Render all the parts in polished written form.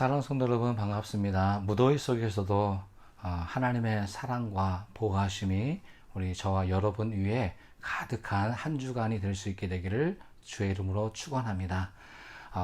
사랑하는 성도 여러분, 반갑습니다. 무더위 속에서도 하나님의 사랑과 보호하심이 우리 저와 여러분 위에 가득한 한 주간이 될 수 있게 되기를 주의 이름으로 축원합니다.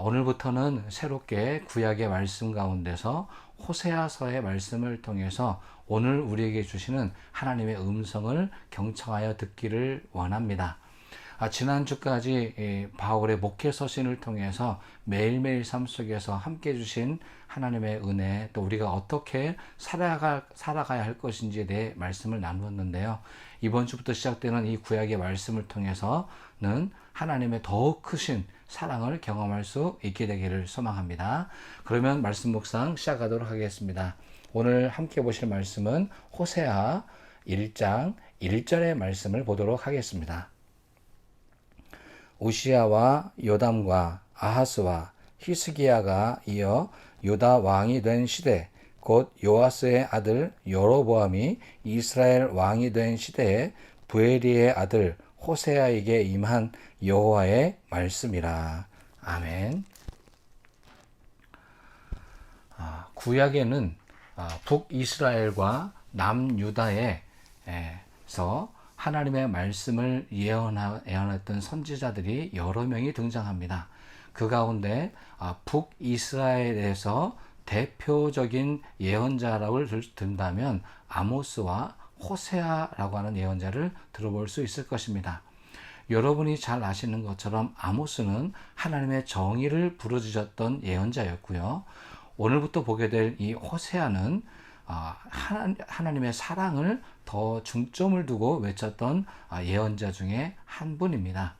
오늘부터는 새롭게 구약의 말씀 가운데서 호세아서의 말씀을 통해서 오늘 우리에게 주시는 하나님의 음성을 경청하여 듣기를 원합니다. 지난주까지 바울의 목회 서신을 통해서 매일매일 삶 속에서 함께 해주신 하나님의 은혜, 또 우리가 어떻게 살아가야 할 것인지에 대해 말씀을 나누었는데요. 이번 주부터 시작되는 이 구약의 말씀을 통해서는 하나님의 더욱 크신 사랑을 경험할 수 있게 되기를 소망합니다. 그러면 말씀 묵상 시작하도록 하겠습니다. 오늘 함께 보실 말씀은 호세아 1장 1절의 말씀을 보도록 하겠습니다. 우시야와 요담과 아하스와 히스기야가 이어 유다 왕이 된 시대, 곧 요아스의 아들 여로보암이 이스라엘 왕이 된 시대에 부에리의 아들 호세아에게 임한 여호와의 말씀이라. 아멘. 구약에는 북이스라엘과 남유다에서 하나님의 말씀을 예언했던 선지자들이 여러 명이 등장합니다. 그 가운데 북이스라엘에서 대표적인 예언자라고 든다면 아모스와 호세아라고 하는 예언자를 들어볼 수 있을 것입니다. 여러분이 잘 아시는 것처럼 아모스는 하나님의 정의를 부르짖었던 예언자였고요. 오늘부터 보게 될 이 호세아는 하나님의 사랑을 더 중점을 두고 외쳤던 예언자 중에 한 분입니다.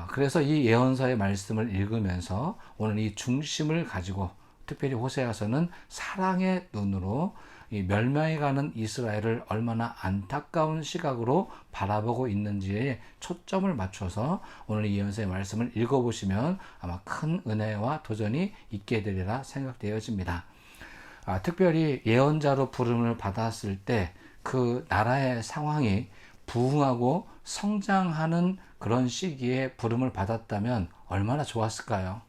그래서 이 예언서의 말씀을 읽으면서 오늘 이 중심을 가지고 특별히 호세아서는 사랑의 눈으로 이 멸망해가는 이스라엘을 얼마나 안타까운 시각으로 바라보고 있는지에 초점을 맞춰서 오늘 이 예언서의 말씀을 읽어보시면 아마 큰 은혜와 도전이 있게 되리라 생각되어집니다. 특별히 예언자로 부름을 받았을 때 그 나라의 상황이 부흥하고 성장하는 그런 시기에 부름을 받았다면 얼마나 좋았을까요?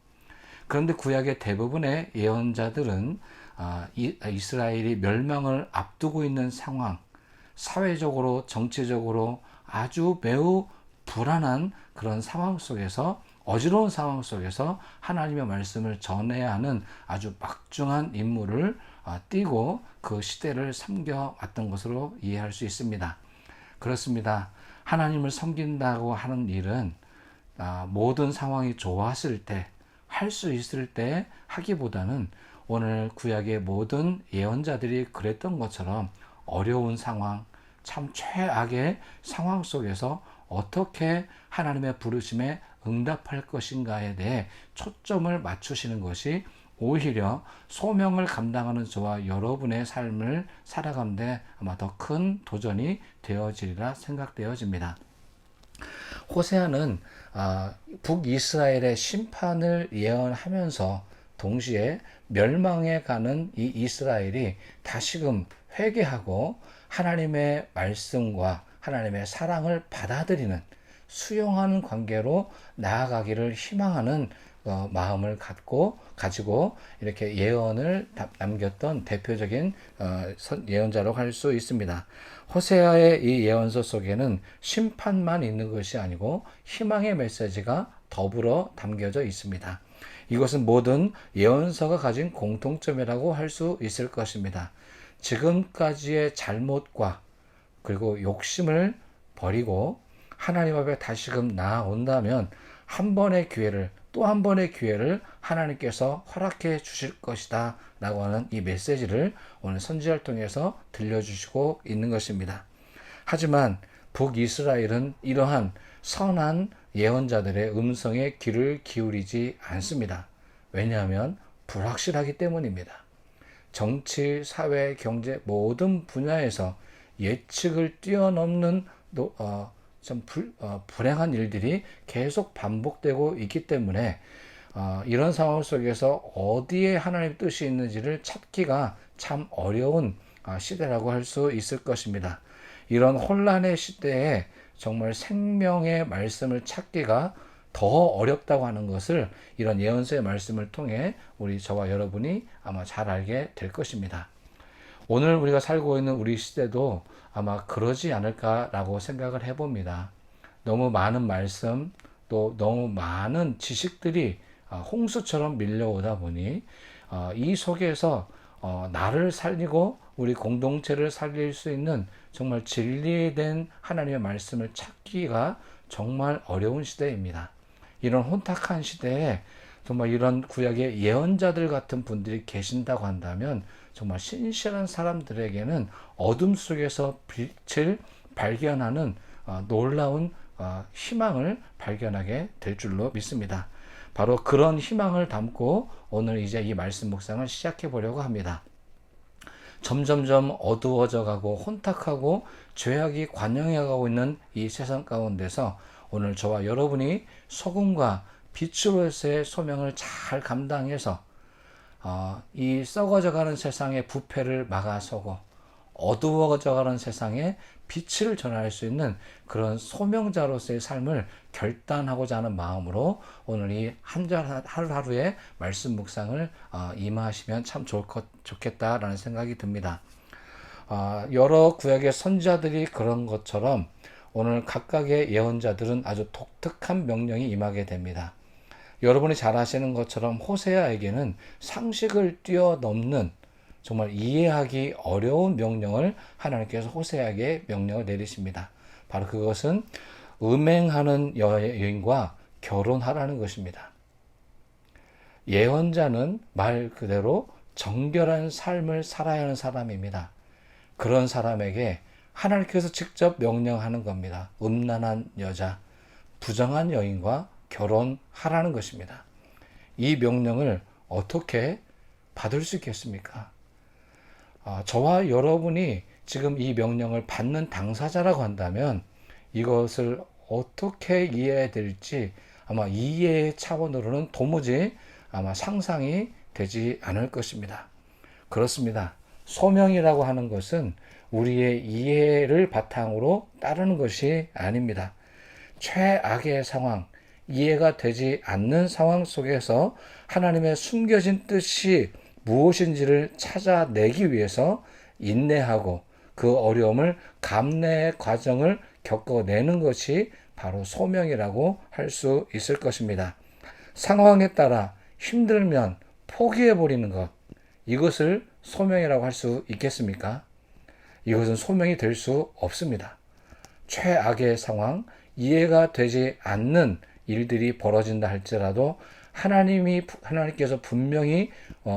그런데 구약의 대부분의 예언자들은 이스라엘이 멸망을 앞두고 있는 상황, 사회적으로 정치적으로 아주 매우 불안한 그런 상황 속에서, 어지러운 상황 속에서 하나님의 말씀을 전해야 하는 아주 막중한 임무를 띠고 그 시대를 섬겨왔던 것으로 이해할 수 있습니다. 그렇습니다. 하나님을 섬긴다고 하는 일은 모든 상황이 좋았을 때, 할 수 있을 때 하기보다는 오늘 구약의 모든 예언자들이 그랬던 것처럼 어려운 상황, 참 최악의 상황 속에서 어떻게 하나님의 부르심에 응답할 것인가에 대해 초점을 맞추시는 것이 오히려 소명을 감당하는 저와 여러분의 삶을 살아가는데 아마 더 큰 도전이 되어지리라 생각되어집니다. 호세아는 북이스라엘의 심판을 예언하면서 동시에 멸망해 가는 이 이스라엘이 다시금 회개하고 하나님의 말씀과 하나님의 사랑을 받아들이는, 수용하는 관계로 나아가기를 희망하는 마음을 가지고 이렇게 예언을 남겼던 대표적인 예언자라고 할 수 있습니다. 호세아의 이 예언서 속에는 심판만 있는 것이 아니고 희망의 메시지가 더불어 담겨져 있습니다. 이것은 모든 예언서가 가진 공통점이라고 할 수 있을 것입니다. 지금까지의 잘못과 그리고 욕심을 버리고 하나님 앞에 다시금 나아온다면 한 번의 기회를, 또 한 번의 기회를 하나님께서 허락해 주실 것이다 라고 하는 이 메시지를 오늘 선지자를 통해서 들려주시고 있는 것입니다. 하지만 북이스라엘은 이러한 선한 예언자들의 음성에 귀를 기울이지 않습니다. 왜냐하면 불확실하기 때문입니다. 정치, 사회, 경제 모든 분야에서 예측을 뛰어넘는 불행한 일들이 계속 반복되고 있기 때문에 이런 상황 속에서 어디에 하나님의 뜻이 있는지를 찾기가 참 어려운 시대라고 할 수 있을 것입니다. 이런 혼란의 시대에 정말 생명의 말씀을 찾기가 더 어렵다고 하는 것을 이런 예언서의 말씀을 통해 저와 여러분이 아마 잘 알게 될 것입니다. 오늘 우리가 살고 있는 우리 시대도 아마 그러지 않을까라고 생각을 해봅니다. 너무 많은 말씀, 또 너무 많은 지식들이 홍수처럼 밀려오다 보니 이 속에서 나를 살리고 우리 공동체를 살릴 수 있는 정말 진리된 하나님의 말씀을 찾기가 정말 어려운 시대입니다. 이런 혼탁한 시대에 정말 이런 구약의 예언자들 같은 분들이 계신다고 한다면 정말 신실한 사람들에게는 어둠 속에서 빛을 발견하는 놀라운 희망을 발견하게 될 줄로 믿습니다. 바로 그런 희망을 담고 오늘 이제 이 말씀 묵상을 시작해 보려고 합니다. 점점점 어두워져 가고 혼탁하고 죄악이 관영해 가고 있는 이 세상 가운데서 오늘 저와 여러분이 소금과 빛으로서의 소명을 잘 감당해서 이 썩어져가는 세상의 부패를 막아서고 어두워져가는 세상에 빛을 전할 수 있는 그런 소명자로서의 삶을 결단하고자 하는 마음으로 오늘 이 하루하루의 말씀 묵상을 임하시면 참 좋겠다라는 생각이 듭니다. 여러 구약의 선지자들이 그런 것처럼 오늘 각각의 예언자들은 아주 독특한 명령이 임하게 됩니다. 여러분이 잘 아시는 것처럼 호세아에게는 상식을 뛰어넘는 정말 이해하기 어려운 명령을 하나님께서 호세아에게 명령을 내리십니다. 바로 그것은 음행하는 여인과 결혼하라는 것입니다. 예언자는 말 그대로 정결한 삶을 살아야 하는 사람입니다. 그런 사람에게 하나님께서 직접 명령하는 겁니다. 음란한 여자, 부정한 여인과 결혼하라는 것입니다. 이 명령을 어떻게 받을 수 있겠습니까? 저와 여러분이 지금 이 명령을 받는 당사자라고 한다면 이것을 어떻게 이해해야 될지 아마 이해의 차원으로는 도무지 아마 상상이 되지 않을 것입니다. 그렇습니다. 소명이라고 하는 것은 우리의 이해를 바탕으로 따르는 것이 아닙니다. 최악의 상황, 이해가 되지 않는 상황 속에서 하나님의 숨겨진 뜻이 무엇인지를 찾아내기 위해서 인내하고 그 어려움을 감내의 과정을 겪어내는 것이 바로 소명이라고 할 수 있을 것입니다. 상황에 따라 힘들면 포기해버리는 것, 이것을 소명이라고 할 수 있겠습니까? 이것은 소명이 될 수 없습니다. 최악의 상황, 이해가 되지 않는 일들이 벌어진다 할지라도 하나님께서 분명히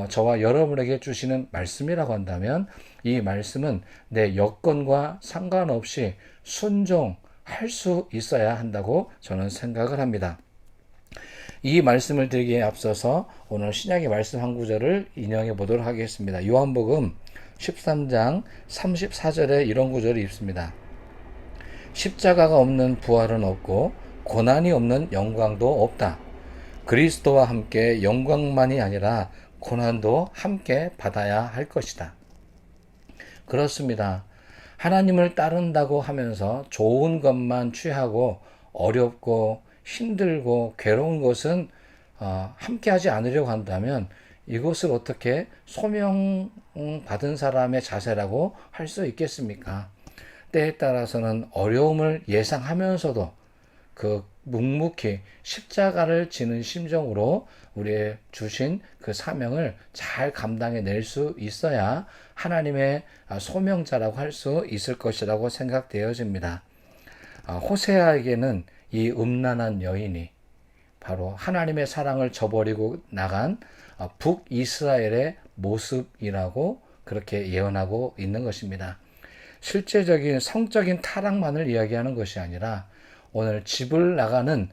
저와 여러분에게 주시는 말씀이라고 한다면 이 말씀은 내 여건과 상관없이 순종할 수 있어야 한다고 저는 생각을 합니다. 이 말씀을 드리기에 앞서서 오늘 신약의 말씀 한 구절을 인용해 보도록 하겠습니다. 요한복음 13장 34절에 이런 구절이 있습니다. 십자가가 없는 부활은 없고 고난이 없는 영광도 없다. 그리스도와 함께 영광만이 아니라 고난도 함께 받아야 할 것이다. 그렇습니다. 하나님을 따른다고 하면서 좋은 것만 취하고 어렵고 힘들고 괴로운 것은 함께하지 않으려고 한다면 이것을 어떻게 소명받은 사람의 자세라고 할 수 있겠습니까? 때에 따라서는 어려움을 예상하면서도 그 묵묵히 십자가를 지는 심정으로 우리의 주신 그 사명을 잘 감당해 낼 수 있어야 하나님의 소명자라고 할 수 있을 것이라고 생각되어집니다. 호세아에게는 이 음란한 여인이 바로 하나님의 사랑을 저버리고 나간 북이스라엘의 모습이라고 그렇게 예언하고 있는 것입니다. 실제적인 성적인 타락만을 이야기하는 것이 아니라 오늘 집을 나가는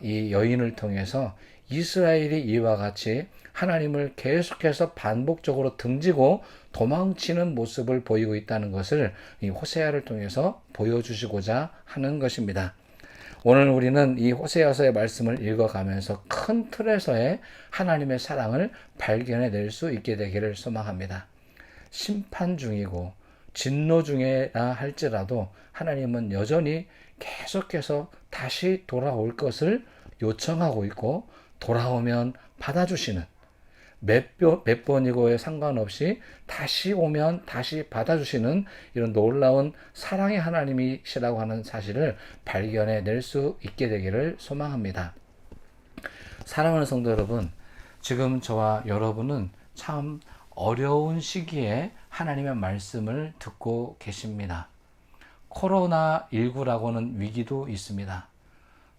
이 여인을 통해서 이스라엘이 이와 같이 하나님을 계속해서 반복적으로 등지고 도망치는 모습을 보이고 있다는 것을 이 호세아를 통해서 보여주시고자 하는 것입니다. 오늘 우리는 이 호세아서의 말씀을 읽어가면서 큰 틀에서의 하나님의 사랑을 발견해 낼 수 있게 되기를 소망합니다. 심판 중이고 진노 중이라 할지라도 하나님은 여전히 계속해서 다시 돌아올 것을 요청하고 있고 돌아오면 받아주시는 몇 번이고에 상관없이 다시 오면 다시 받아주시는 이런 놀라운 사랑의 하나님이시라고 하는 사실을 발견해 낼 수 있게 되기를 소망합니다. 사랑하는 성도 여러분, 지금 저와 여러분은 참 어려운 시기에 하나님의 말씀을 듣고 계십니다. 코로나19라고는 위기도 있습니다.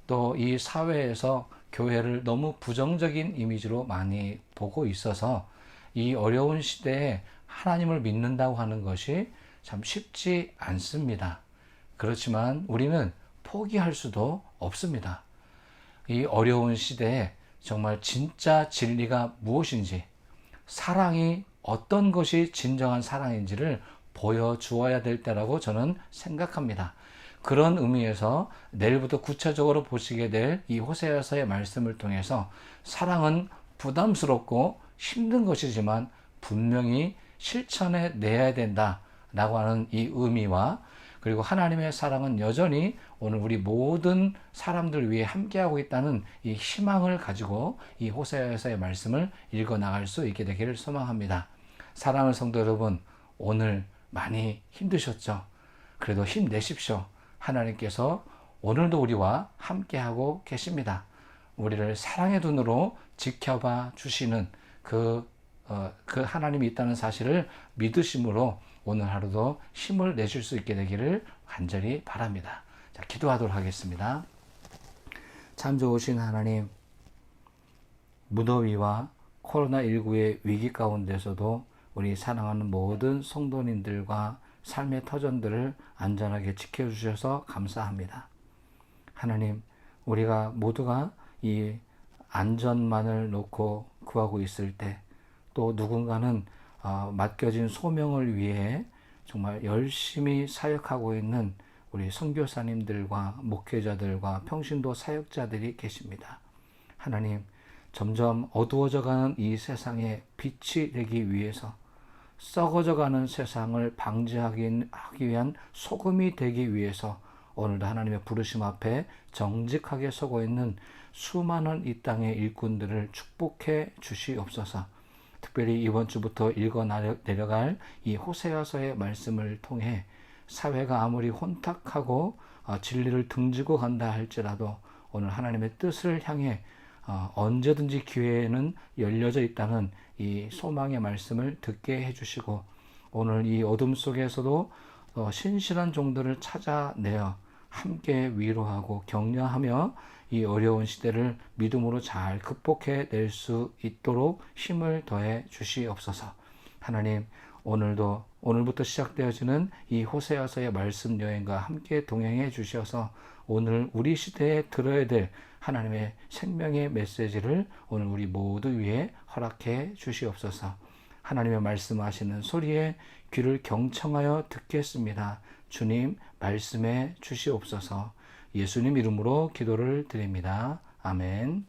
또 이 사회에서 교회를 너무 부정적인 이미지로 많이 보고 있어서 이 어려운 시대에 하나님을 믿는다고 하는 것이 참 쉽지 않습니다. 그렇지만 우리는 포기할 수도 없습니다. 이 어려운 시대에 정말 진짜 진리가 무엇인지, 사랑이 어떤 것이 진정한 사랑인지를 보여주어야 될 때라고 저는 생각합니다. 그런 의미에서 내일부터 구체적으로 보시게 될 이 호세아서의 말씀을 통해서 사랑은 부담스럽고 힘든 것이지만 분명히 실천해 내야 된다라고 하는 이 의미와, 그리고 하나님의 사랑은 여전히 오늘 우리 모든 사람들 위해 함께하고 있다는 이 희망을 가지고 이 호세아서의 말씀을 읽어 나갈 수 있게 되기를 소망합니다. 사랑하는 성도 여러분, 오늘 많이 힘드셨죠? 그래도 힘내십시오. 하나님께서 오늘도 우리와 함께하고 계십니다. 우리를 사랑의 눈으로 지켜봐 주시는 그 하나님이 있다는 사실을 믿으심으로 오늘 하루도 힘을 내실 수 있게 되기를 간절히 바랍니다. 자, 기도하도록 하겠습니다. 참 좋으신 하나님, 무더위와 코로나19의 위기 가운데서도 우리 사랑하는 모든 성도님들과 삶의 터전들을 안전하게 지켜주셔서 감사합니다. 하나님, 우리가 모두가 이 안전만을 놓고 구하고 있을 때, 또 누군가는 맡겨진 소명을 위해 정말 열심히 사역하고 있는 우리 선교사님들과 목회자들과 평신도 사역자들이 계십니다. 하나님, 점점 어두워져가는 이 세상에 빛이 되기 위해서, 썩어져가는 세상을 방지하기 위한 소금이 되기 위해서 오늘도 하나님의 부르심 앞에 정직하게 서고 있는 수많은 이 땅의 일꾼들을 축복해 주시옵소서. 특별히 이번 주부터 읽어 내려갈 이 호세아서의 말씀을 통해 사회가 아무리 혼탁하고 진리를 등지고 간다 할지라도 오늘 하나님의 뜻을 향해 언제든지 기회는 열려져 있다는 이 소망의 말씀을 듣게 해주시고, 오늘 이 어둠 속에서도 신실한 종들을 찾아내어 함께 위로하고 격려하며 이 어려운 시대를 믿음으로 잘 극복해 낼 수 있도록 힘을 더해 주시옵소서. 하나님, 오늘부터 시작되어지는 이 호세아서의 말씀 여행과 함께 동행해 주셔서 오늘 우리 시대에 들어야 될 하나님의 생명의 메시지를 오늘 우리 모두 위해 허락해 주시옵소서. 하나님의 말씀하시는 소리에 귀를 경청하여 듣겠습니다. 주님, 말씀해 주시옵소서. 예수님 이름으로 기도를 드립니다. 아멘.